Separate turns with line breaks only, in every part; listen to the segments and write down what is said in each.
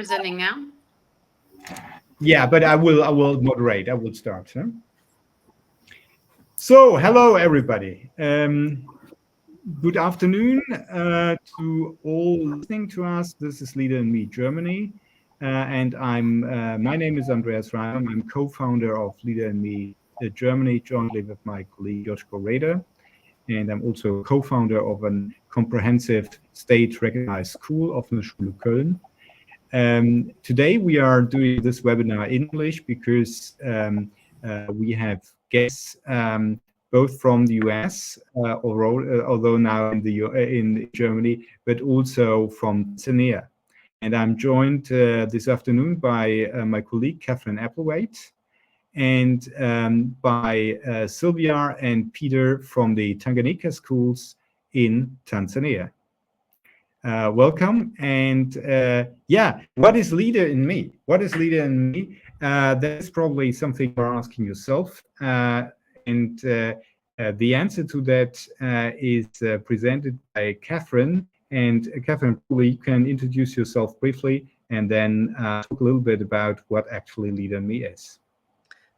presenting now?
Yeah, but I will moderate. I will start. Huh? So, hello everybody. Good afternoon to all listening to us. This is Leader in Me Germany, and my name is Andreas Reimer. I'm co-founder of Leader in Me Germany, jointly with my colleague Joschko Rader, and I'm also co-founder of a comprehensive state-recognized school, Offene Schule Köln. Today we are doing this webinar in English because we have guests both from the US, although now in Germany, but also from Tanzania. And I'm joined this afternoon by my colleague Catherine Applewaite and by Sylvia and Peter from the Tanganyika schools in Tanzania. Welcome. And what is Leader in Me? What is Leader in Me? That is probably something you're asking yourself. And the answer to that is presented by Catherine. And Catherine, probably you can introduce yourself briefly and then talk a little bit about what actually Leader in Me is.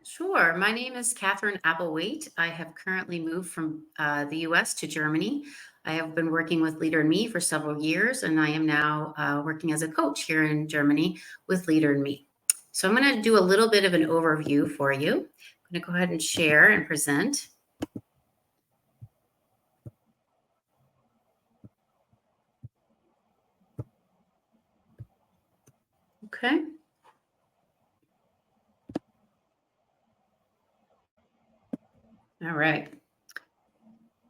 Sure. My name is Catherine Applewaite. I have currently moved from the US to Germany. I have been working with Leader in Me for several years, and I am now working as a coach here in Germany with Leader in Me. So I'm going to do a little bit of an overview for you. I'm going to go ahead and share and present. Okay. All right.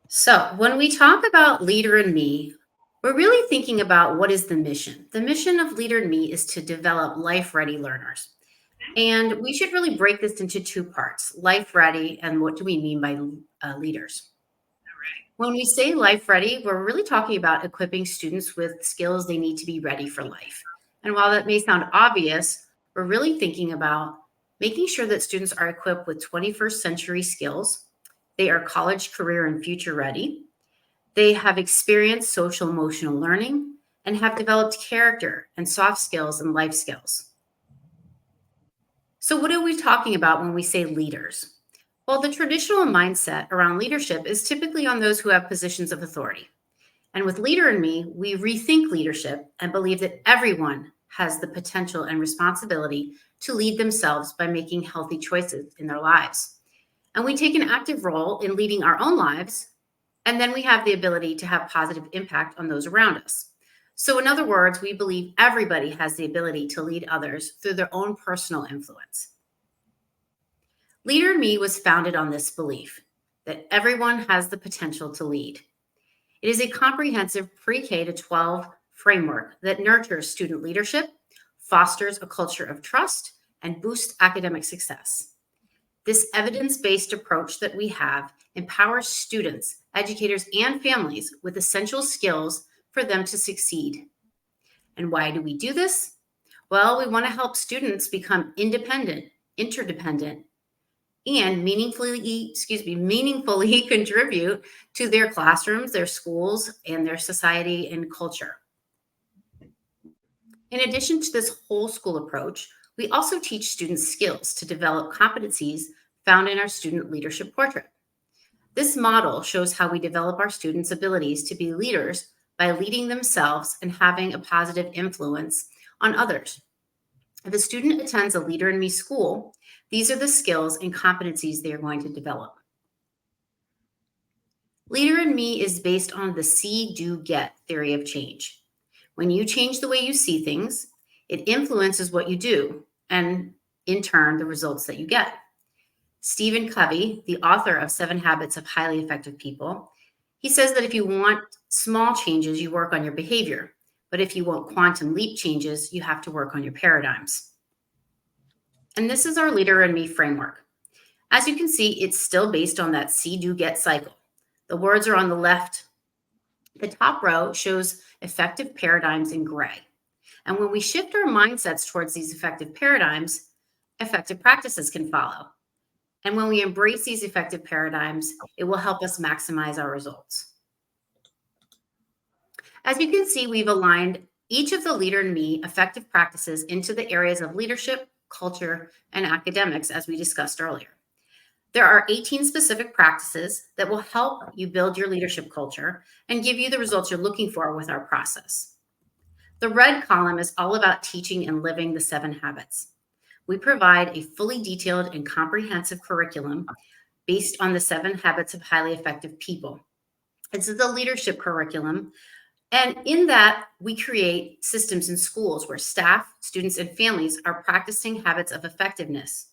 So when we talk about Leader in Me, we're really thinking about what is the mission. The mission of Leader in Me is to develop life-ready learners. And we should really break this into two parts, life ready and what do we mean by leaders. When we say life ready, we're really talking about equipping students with skills they need to be ready for life. And while that may sound obvious, we're really thinking about making sure that students are equipped with 21st century skills. They are college, career, and future ready. They have experienced social emotional learning and have developed character and soft skills and life skills. So what are we talking about when we say leaders? Well, the traditional mindset around leadership is typically on those who have positions of authority. And with Leader in Me, we rethink leadership and believe that everyone has the potential and responsibility to lead themselves by making healthy choices in their lives. And we take an active role in leading our own lives, and then we have the ability to have positive impact on those around us. So in other words, we believe everybody has the ability to lead others through their own personal influence. Leader in Me was founded on this belief that everyone has the potential to lead. It is a comprehensive pre-K to 12 framework that nurtures student leadership, fosters a culture of trust, and boosts academic success. This evidence-based approach that we have empowers students, educators, and families with essential skills for them to succeed. And why do we do this? Well, we want to help students become independent, interdependent, and meaningfully contribute to their classrooms, their schools, and their society and culture. In addition to this whole school approach, we also teach students skills to develop competencies found in our student leadership portrait. This model shows how we develop our students' abilities to be leaders by leading themselves and having a positive influence on others. If a student attends a Leader in Me school, these are the skills and competencies they are going to develop. Leader in Me is based on the see, do, get theory of change. When you change the way you see things, it influences what you do, and in turn, the results that you get. Stephen Covey, the author of 7 Habits of Highly Effective People, he says that if you want small changes, you work on your behavior. But if you want quantum leap changes, you have to work on your paradigms. And this is our Leader in Me framework. As you can see, it's still based on that see, do, get cycle. The words are on the left. The top row shows effective paradigms in gray. And when we shift our mindsets towards these effective paradigms, effective practices can follow. And when we embrace these effective paradigms, it will help us maximize our results. As you can see, we've aligned each of the Leader in Me effective practices into the areas of leadership, culture, and academics, as we discussed earlier. There are 18 specific practices that will help you build your leadership culture and give you the results you're looking for with our process. The red column is all about teaching and living the 7 habits. We provide a fully detailed and comprehensive curriculum based on the 7 habits of highly effective people. This is the leadership curriculum. And in that, we create systems in schools where staff, students, and families are practicing habits of effectiveness.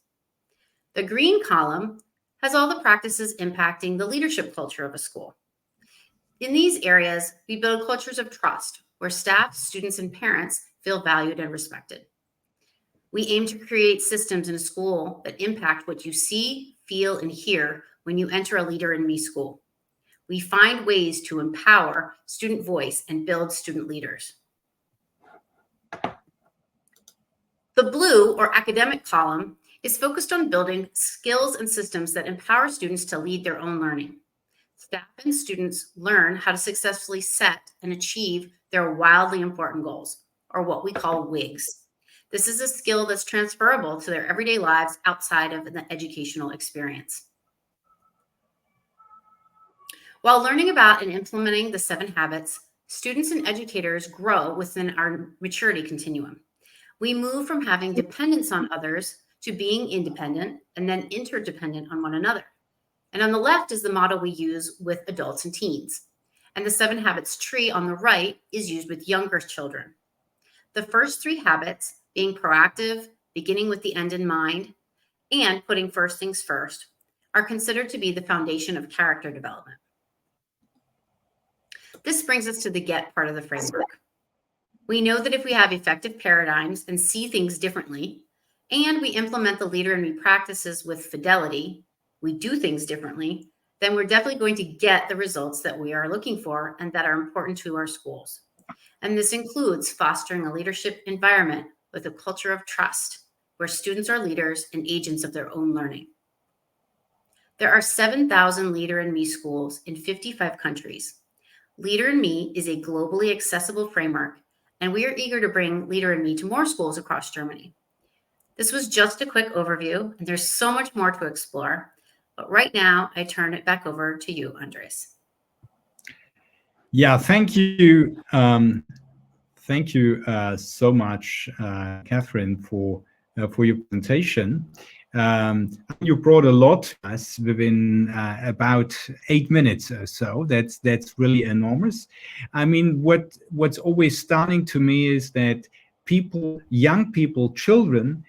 The green column has all the practices impacting the leadership culture of a school. In these areas, we build cultures of trust where staff, students, and parents feel valued and respected. We aim to create systems in a school that impact what you see, feel, and hear when you enter a Leader in Me school. We find ways to empower student voice and build student leaders. The blue or academic column is focused on building skills and systems that empower students to lead their own learning. Staff and students learn how to successfully set and achieve their wildly important goals, or what we call WIGs. This is a skill that's transferable to their everyday lives outside of the educational experience. While learning about and implementing the 7 habits, students and educators grow within our maturity continuum. We move from having dependence on others to being independent and then interdependent on one another. And on the left is the model we use with adults and teens. And the 7 habits tree on the right is used with younger children. The first 3 habits, being proactive, beginning with the end in mind, and putting first things first, are considered to be the foundation of character development. This brings us to the GET part of the framework. We know that if we have effective paradigms and see things differently, and we implement the Leader in Me practices with fidelity, we do things differently, then we're definitely going to get the results that we are looking for and that are important to our schools. And this includes fostering a leadership environment with a culture of trust, where students are leaders and agents of their own learning. There are 7,000 Leader in Me schools in 55 countries. Leader in Me is a globally accessible framework, and we are eager to bring Leader in Me to more schools across Germany. This was just a quick overview, and there's so much more to explore. But right now, I turn it back over to you, Andres.
Yeah, thank you. Thank you so much, Catherine, for your presentation. You brought a lot to us within about 8 minutes or so. That's really enormous. I mean, what's always stunning to me is that people, young people, children,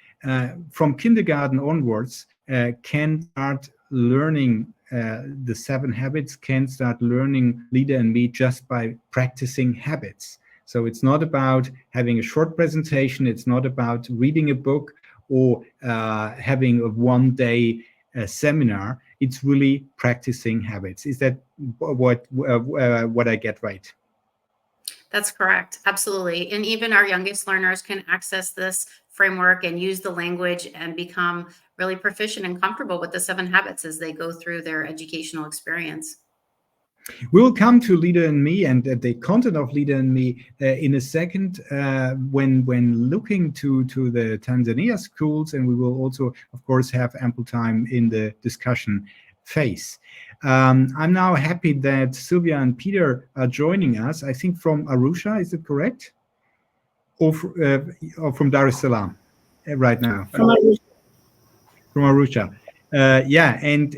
from kindergarten onwards, can start learning the 7 habits, can start learning Leader in Me just by practicing habits. So it's not about having a short presentation. It's not about reading a book or having a one-day seminar. It's really practicing habits. Is that what I get right?
That's correct. Absolutely. And even our youngest learners can access this framework and use the language and become really proficient and comfortable with the 7 habits as they go through their educational experience.
We will come to Leader in Me and the content of Leader in Me in a second when looking to the Tanzania schools, and we will also, of course, have ample time in the discussion phase. I'm now happy that Sylvia and Peter are joining us, I think from Arusha, is it correct? Or from Dar es Salaam right now? From Arusha. Yeah, and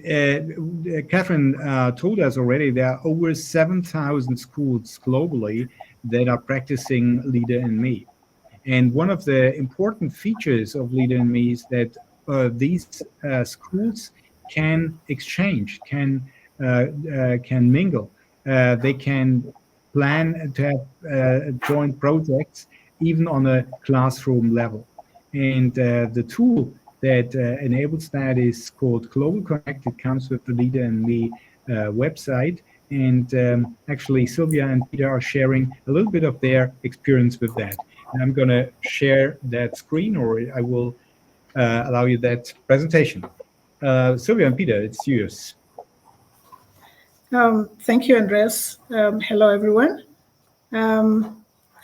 Catherine told us already there are over 7,000 schools globally that are practicing Leader in Me. And one of the important features of Leader in Me is that these schools can exchange, can mingle. They can plan to have joint projects even on a classroom level. And the tool that enables that is called Global Connect. It comes with the Leader in Me website. And actually, Sylvia and Peter are sharing a little bit of their experience with that. And I'm going to share that screen, or I will allow you that presentation. Sylvia and Peter, it's yours.
Thank you, Andres. Hello, everyone.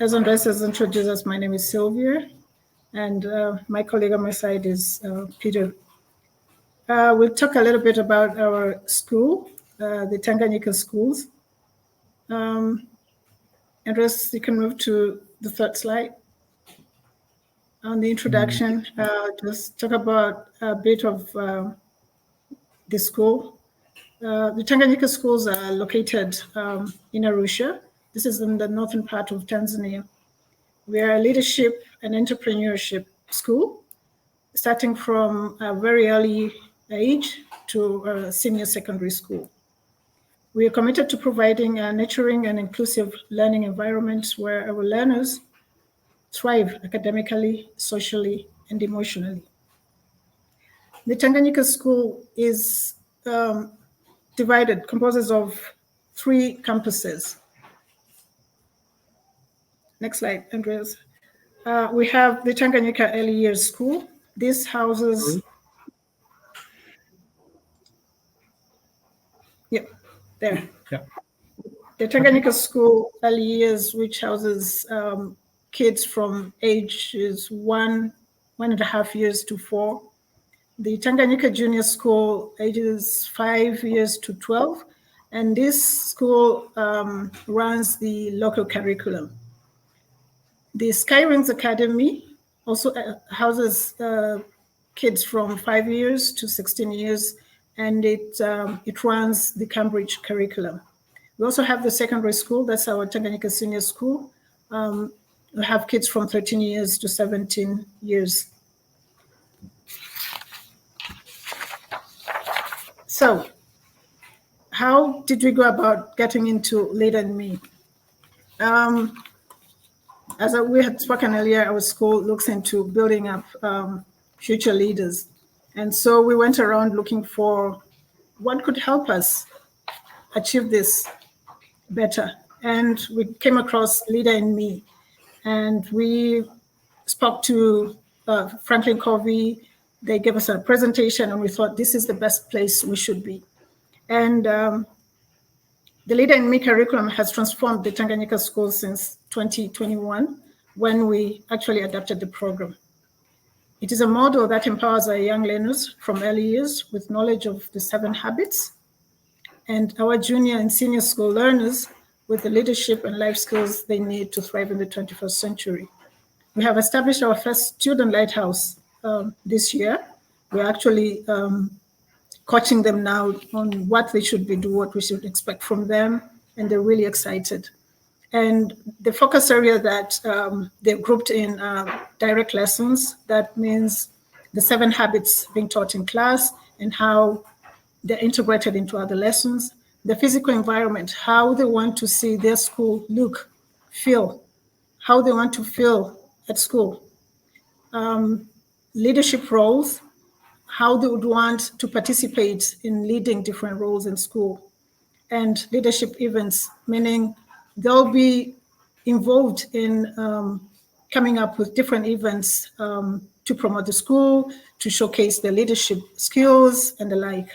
as Andres has introduced us, my name is Sylvia, and my colleague on my side is Peter. We'll talk a little bit about our school, the Tanganyika schools. Andres, you can move to the third slide. On the introduction, just talk about a bit of the school. The Tanganyika schools are located in Arusha. This is in the northern part of Tanzania. We are a leadership and entrepreneurship school, starting from a very early age to a senior secondary school. We are committed to providing a nurturing and inclusive learning environment where our learners thrive academically, socially, and emotionally. The Tanganyika school is composes of 3 campuses. Next slide, Andreas. We have the Tanganyika Early Years School. This houses, there.
Yeah.
The Tanganyika School Early Years, which houses kids from ages 1.5 years to 4. The Tanganyika Junior School, ages 5 years to 12. And this school runs the local curriculum. The Skywings Academy also houses kids from 5 years to 16 years, and it runs the Cambridge curriculum. We also have the secondary school, that's our Tanganyika Senior School. We have kids from 13 years to 17 years. So, how did we go about getting into Leader in Me? As we had spoken earlier, our school looks into building up future leaders. And so we went around looking for what could help us achieve this better. And we came across Leader in Me. And we spoke to Franklin Covey. They gave us a presentation, and we thought this is the best place we should be. And the Leader in Me curriculum has transformed the Tanganyika school since 2021, when we actually adapted the program. It is a model that empowers our young learners from early years with knowledge of the 7 habits, and our junior and senior school learners with the leadership and life skills they need to thrive in the 21st century. We have established our first student lighthouse this year. We're actually coaching them now on what they should be doing, what we should expect from them, and they're really excited. And the focus area that they're grouped in direct lessons, that means the 7 habits being taught in class and how they're integrated into other lessons. The physical environment, how they want to see their school look, feel, how they want to feel at school. Leadership roles, how they would want to participate in leading different roles in school. And leadership events, meaning they'll be involved in coming up with different events to promote the school, to showcase their leadership skills and the like.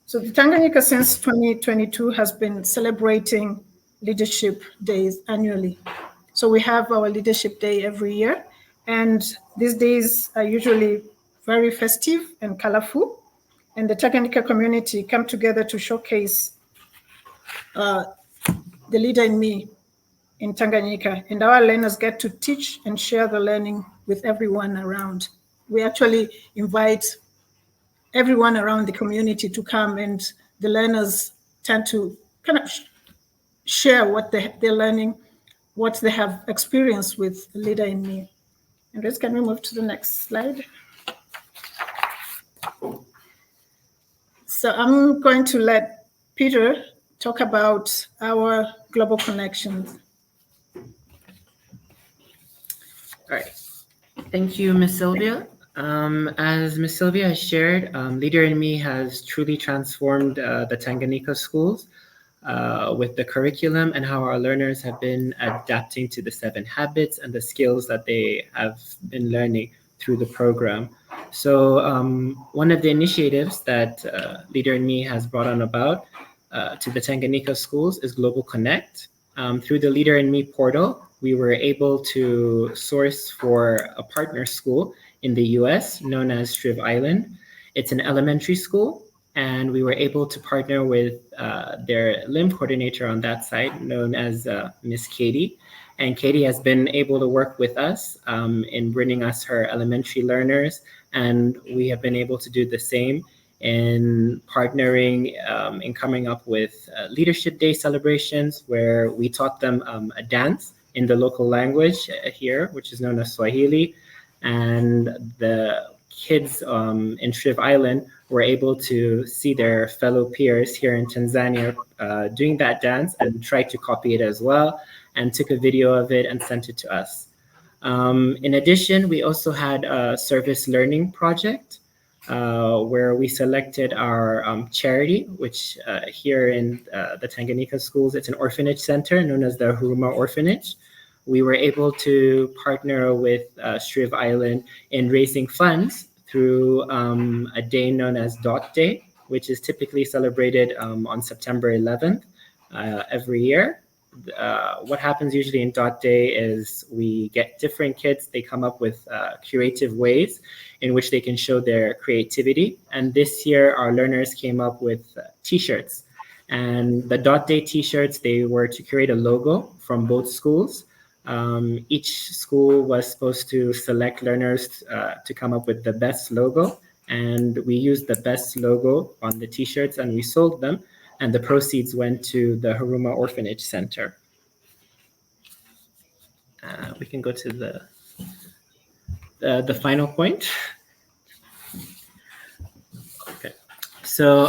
So the Tanganyika since 2022 has been celebrating leadership days annually. So we have our leadership day every year, and these days are usually very festive and colorful, and the Tanganyika community come together to showcase the Leader in Me in Tanganyika, and our learners get to teach and share the learning with everyone around. We actually invite everyone around the community to come, and the learners tend to kind of share what they're learning, what they have experienced with Leader in Me. And let's can we move to the next slide? So I'm going to let Peter talk about our global connections.
All right. Thank you, Ms. Sylvia. As Ms. Sylvia has shared, Leader in Me has truly transformed the Tanganyika schools with the curriculum and how our learners have been adapting to the 7 habits and the skills that they have been learning through the program. So one of the initiatives that Leader in Me has brought on about to the Tanganyika schools is Global Connect. through the Leader in Me portal, we were able to source for a partner school in the US known as Shriv Island. It's an elementary school, and we were able to partner with their LIM coordinator on that side, known as Miss Katie. And Katie has been able to work with us in bringing us her elementary learners, and we have been able to do the same in partnering in coming up with Leadership Day celebrations, where we taught them a dance in the local language here, which is known as Swahili. And the kids in Shriv Island were able to see their fellow peers here in Tanzania doing that dance and tried to copy it as well, and took a video of it and sent it to us. In addition, we also had a service learning project where we selected our charity, which here in the Tanganyika schools, it's an orphanage center known as the Huruma Orphanage. We were able to partner with Shriv Island in raising funds through a day known as Dot Day, which is typically celebrated on September 11th every year. What happens usually in Dot Day is we get different kids, they come up with creative ways in which they can show their creativity. And this year, our learners came up with t-shirts. And the Dot Day t-shirts, they were to create a logo from both schools. Each school was supposed to select learners to come up with the best logo. And we used the best logo on the t-shirts and we sold them. And the proceeds went to the Huruma Orphanage Center. We can go to the final point. Okay. So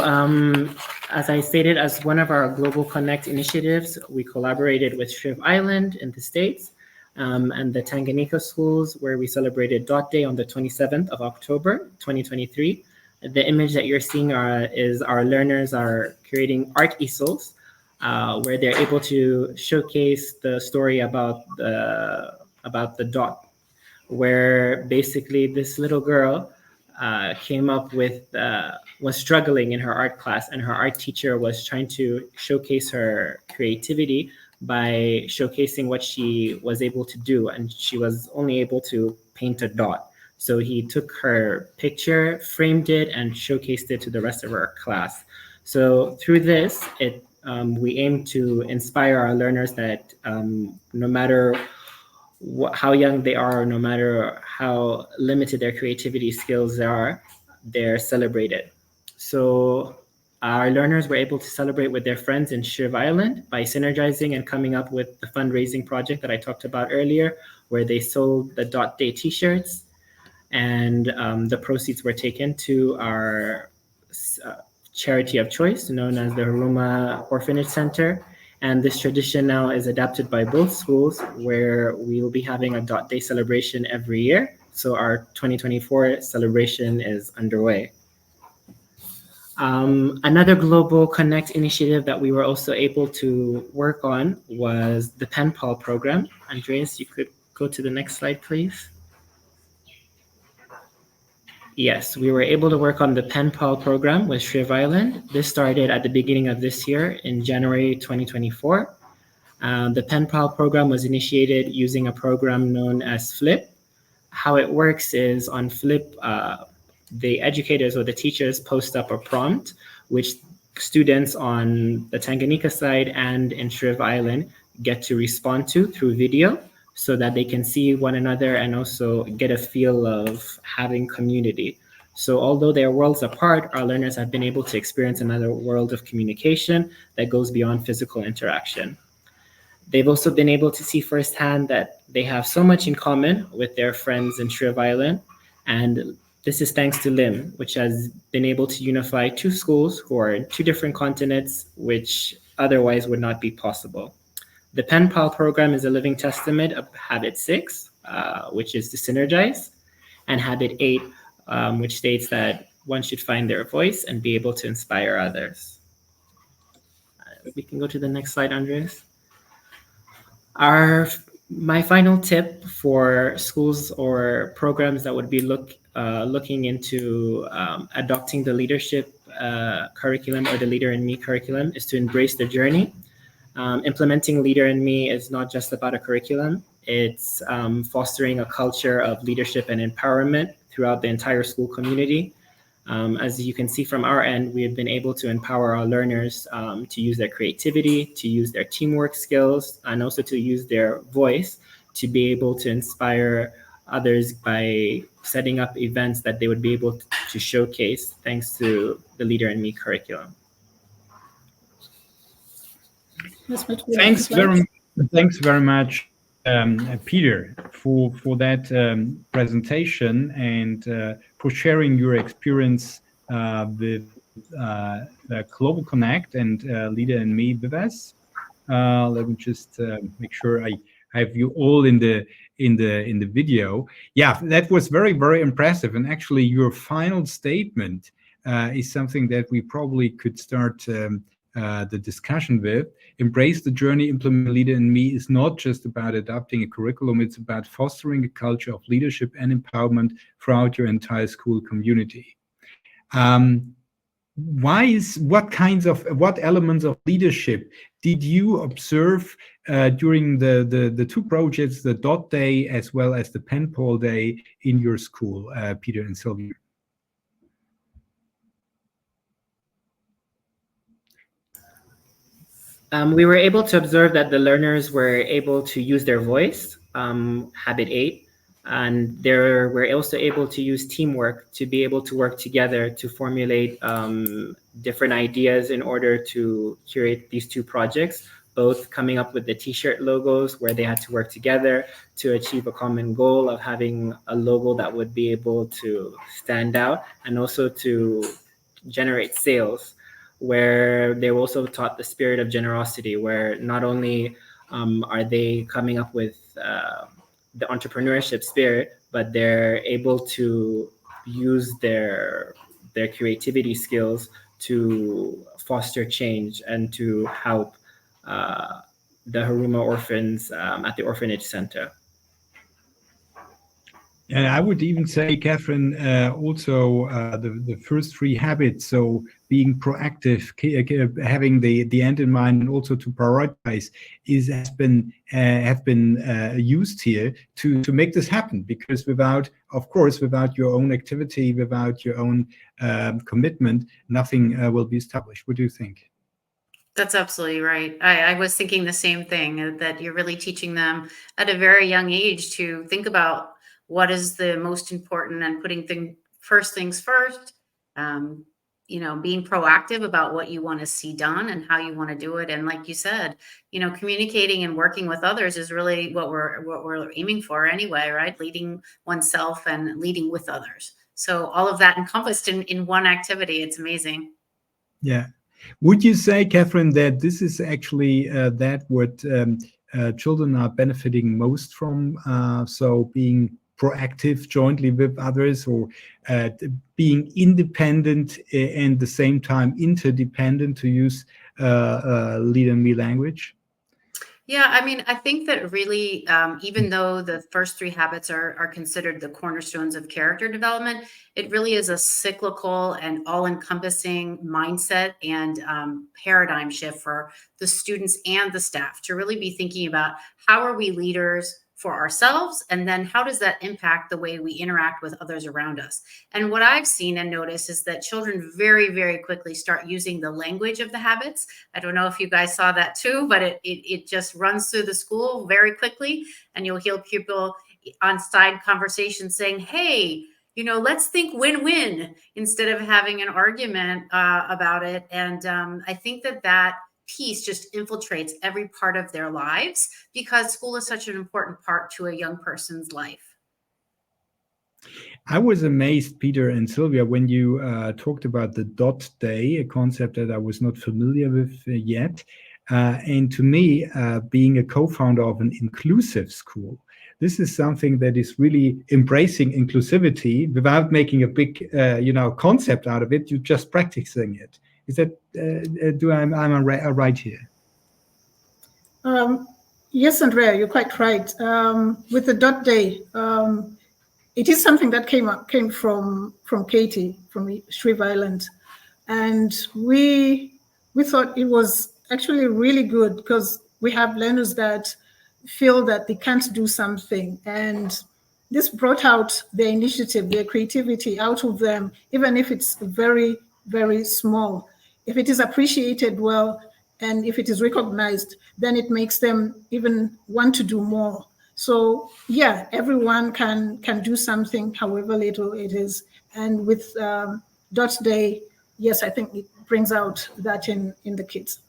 as I stated, as one of our Global Connect initiatives, we collaborated with Shriv Island in the States and the Tanganyika schools, where we celebrated Dot Day on the 27th of October, 2023. The image that you're seeing is our learners are creating art easels where they're able to showcase the story about the dot, where basically this little girl came up with, was struggling in her art class, and her art teacher was trying to showcase her creativity by showcasing what she was able to do, and she was only able to paint a dot. So he took her picture, framed it, and showcased it to the rest of our class. So through this, we aim to inspire our learners that no matter how young they are, no matter how limited their creativity skills are, they're celebrated. So our learners were able to celebrate with their friends in Shriv Island by synergizing and coming up with the fundraising project that I talked about earlier, where they sold the Dot Day t-shirts, and the proceeds were taken to our charity of choice known as the Huruma Orphanage Center. And this tradition now is adapted by both schools, where we will be having a Dot Day celebration every year. So our 2024 celebration is underway. Another Global Connect initiative that we were also able to work on was the Pen Pal program. Andreas, you could go to the next slide, please. Yes, we were able to work on the Pen Pal program with Shriv Island. This started at the beginning of this year in January 2024. The Pen Pal program was initiated using a program known as Flip. How it works is on Flip, the educators or the teachers post up a prompt, which students on the Tanganyika side and in Shriv Island get to respond to through video, so that they can see one another and also get a feel of having community. So although they're worlds apart, our learners have been able to experience another world of communication that goes beyond physical interaction. They've also been able to see firsthand that they have so much in common with their friends in Shriv Island. And this is thanks to LIM, which has been able to unify two schools who are in two different continents, which otherwise would not be possible. The Pen Pal program is a living testament of Habit 6, which is to synergize, and Habit 8, which states that one should find their voice and be able to inspire others. We can go to the next slide, Andres. My final tip for schools or programs that would be looking into adopting the leadership curriculum or the Leader in Me curriculum is to embrace the journey. Implementing Leader in Me is not just about a curriculum. It's fostering a culture of leadership and empowerment throughout the entire school community. As you can see from our end, we have been able to empower our learners to use their creativity, to use their teamwork skills, and also to use their voice to be able to inspire others by setting up events that they would be able to showcase thanks to the Leader in Me curriculum.
Thanks very much, Peter, for that presentation and for sharing your experience with Global Connect and Leader in Me with us. Let me just make sure I have you all in the video. Yeah, that was very, very impressive. And actually, your final statement is something that we probably could start the discussion with. Embrace the journey, implement Leader in Me is not just about adopting a curriculum, it's about fostering a culture of leadership and empowerment throughout your entire school community. What elements of leadership did you observe during the two projects, the Dot Day as well as the Pen Pal Day in your school, Peter and Sylvia?
We were able to observe that the learners were able to use their voice, Habit 8, and they were also able to use teamwork to be able to work together to formulate different ideas in order to curate these two projects, both coming up with the t-shirt logos where they had to work together to achieve a common goal of having a logo that would be able to stand out, and also to generate sales, where they were also taught the spirit of generosity, where not only are they coming up with the entrepreneurship spirit, but they're able to use their creativity skills to foster change and to help the Huruma orphans at the orphanage center.
And I would even say, Catherine, also the first three habits, so being proactive, having the end in mind, and also to prioritize, have been used here to make this happen. Because without your own activity, without your own commitment, nothing will be established. What do you think?
That's absolutely right. I was thinking the same thing, that you're really teaching them at a very young age to think about what is the most important and putting first things first, being proactive about what you want to see done and how you want to do it. And like you said, communicating and working with others is really what we're aiming for anyway, right? Leading oneself and leading with others. So all of that encompassed in one activity. It's amazing.
Yeah. Would you say, Catherine, that this is actually what children are benefiting most from? So being proactive jointly with others, or being independent and at the same time interdependent, to use Leader in Me language?
Yeah, I mean, I think that really, even though the first three habits are considered the cornerstones of character development, it really is a cyclical and all-encompassing mindset and paradigm shift for the students and the staff to really be thinking about how are we leaders for ourselves, and then how does that impact the way we interact with others around us. And what I've seen and noticed is that children very, very quickly start using the language of the habits. I don't know if you guys saw that too, but it just runs through the school very quickly, and you'll hear people on side conversations saying, hey, let's think win-win instead of having an argument about it. And I think that piece just infiltrates every part of their lives, because school is such an important part to a young person's life.
I was amazed, Peter and Sylvia, when you talked about the Dot Day, a concept that I was not familiar with yet. And to me, being a co-founder of an inclusive school, this is something that is really embracing inclusivity without making a big, concept out of it. You're just practicing it. Is that, am I right here?
Yes, Andrea, you're quite right. With the Dot Day, it is something that came from Katie, from Shreve Island. And we thought it was actually really good because we have learners that feel that they can't do something, and this brought out their initiative, their creativity out of them, even if it's very, very small. If it is appreciated well, and if it is recognized, then it makes them even want to do more. So yeah, everyone can do something, however little it is. And with Dot Day, yes, I think it brings out that in the kids.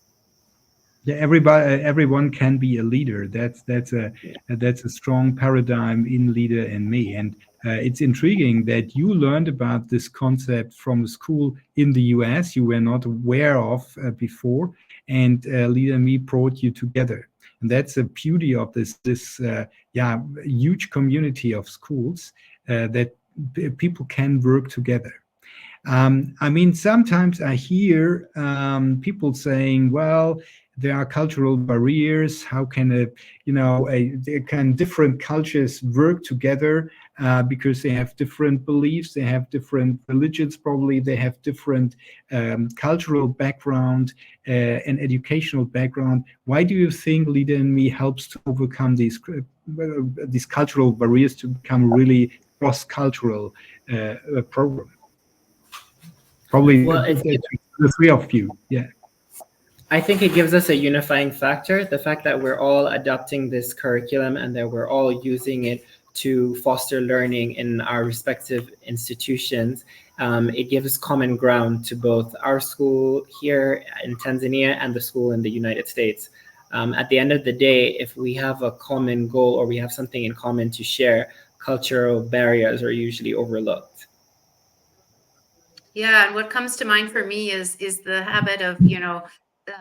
Yeah, everyone can be a leader. That's a strong paradigm in Leader in Me, and it's intriguing that you learned about this concept from a school in the US you were not aware of before, and Leader in Me brought you together. And that's the beauty of this huge community of schools that people can work together. I mean, sometimes I hear people saying, well, there are cultural barriers. How can can different cultures work together because they have different beliefs, they have different religions, probably they have different cultural background and educational background. Why do you think Leader in Me helps to overcome these cultural barriers to become a really cross-cultural program? Probably the three of you, yeah.
I think it gives us a unifying factor, the fact that we're all adopting this curriculum and that we're all using it to foster learning in our respective institutions. It gives common ground to both our school here in Tanzania and the school in the United States. At the end of the day, if we have a common goal or we have something in common to share, cultural barriers are usually overlooked.
Yeah, and what comes to mind for me is the habit of,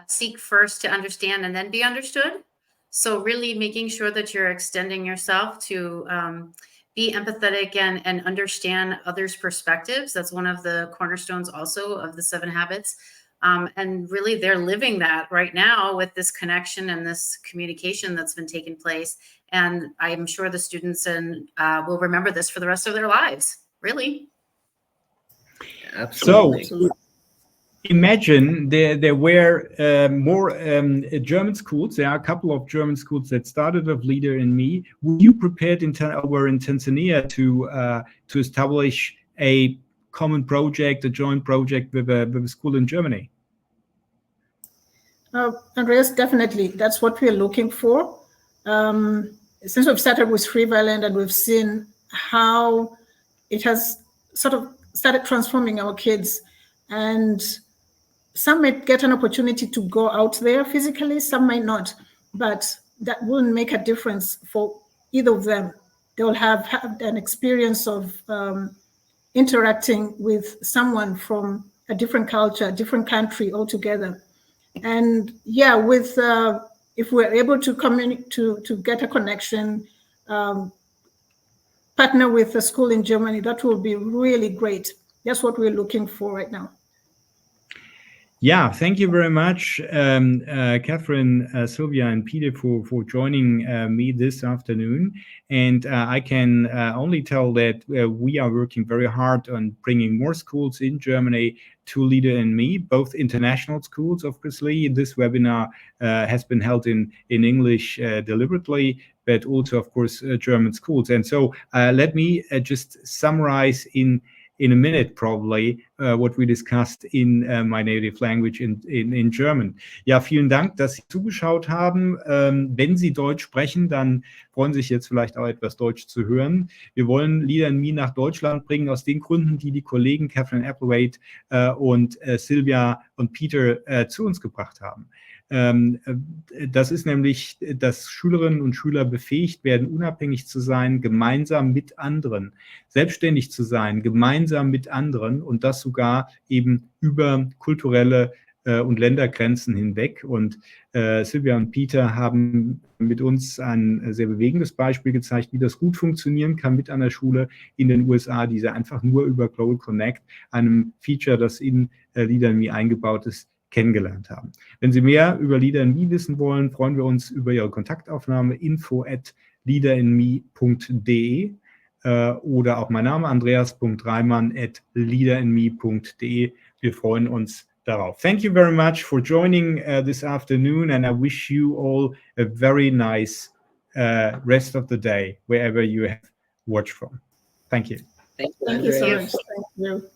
seek first to understand and then be understood. So really making sure that you're extending yourself to be empathetic and understand others' perspectives. That's one of the cornerstones also of the 7 Habits. And really they're living that right now with this connection and this communication that's been taking place. And I'm sure the students will remember this for the rest of their lives, really.
Absolutely.
So imagine there were more German schools. There are a couple of German schools that started with Leader in Me. Were you prepared over in Tanzania to establish a common project, a joint project with a school in Germany?
Andreas, definitely. That's what we're looking for. Since we've started with Freeviland and we've seen how it has sort of started transforming our kids, and some might get an opportunity to go out there physically, some might not, but that wouldn't make a difference for either of them. They'll have an experience of interacting with someone from a different culture, a different country altogether. And yeah, with if we're able to get a connection, partner with a school in Germany, that will be really great. That's what we're looking for right now.
Yeah, thank you very much, Catherine, Sylvia, and Peter for joining me this afternoon. And I can only tell that we are working very hard on bringing more schools in Germany to Leader in Me, both international schools, obviously. This webinar has been held in English deliberately, but also, of course, German schools. And so let me just summarize in a minute probably what we discussed in my native language in German. Ja, vielen Dank, dass Sie zugeschaut haben. Wenn Sie Deutsch sprechen, dann freuen Sie sich jetzt vielleicht auch etwas Deutsch zu hören. Wir wollen Leader in Me nach Deutschland bringen, aus den Gründen, die Kollegen Catherine Applewhite und Sylvia und Peter zu uns gebracht haben. Das ist nämlich, dass Schülerinnen und Schüler befähigt werden, unabhängig zu sein, gemeinsam mit anderen, selbstständig zu sein, gemeinsam mit anderen, und das sogar eben über kulturelle und Ländergrenzen hinweg. Und Sylvia und Peter haben mit uns ein sehr bewegendes Beispiel gezeigt, wie das gut funktionieren kann mit einer Schule in den USA, die sie einfach nur über Global Connect, einem Feature, das in Leader in Me eingebaut ist, kennengelernt haben. Wenn Sie mehr über Leader in Me wissen wollen, freuen wir uns über Ihre Kontaktaufnahme info@leaderinme.de oder auch mein Name andreas.reimann@leaderinme.de. Wir freuen uns darauf. Thank you very much for joining this afternoon, and I wish you all a very nice rest of the day, wherever you have watched from. Thank you.
Thank you,
Thank you so
Andrea.
much. Thank you.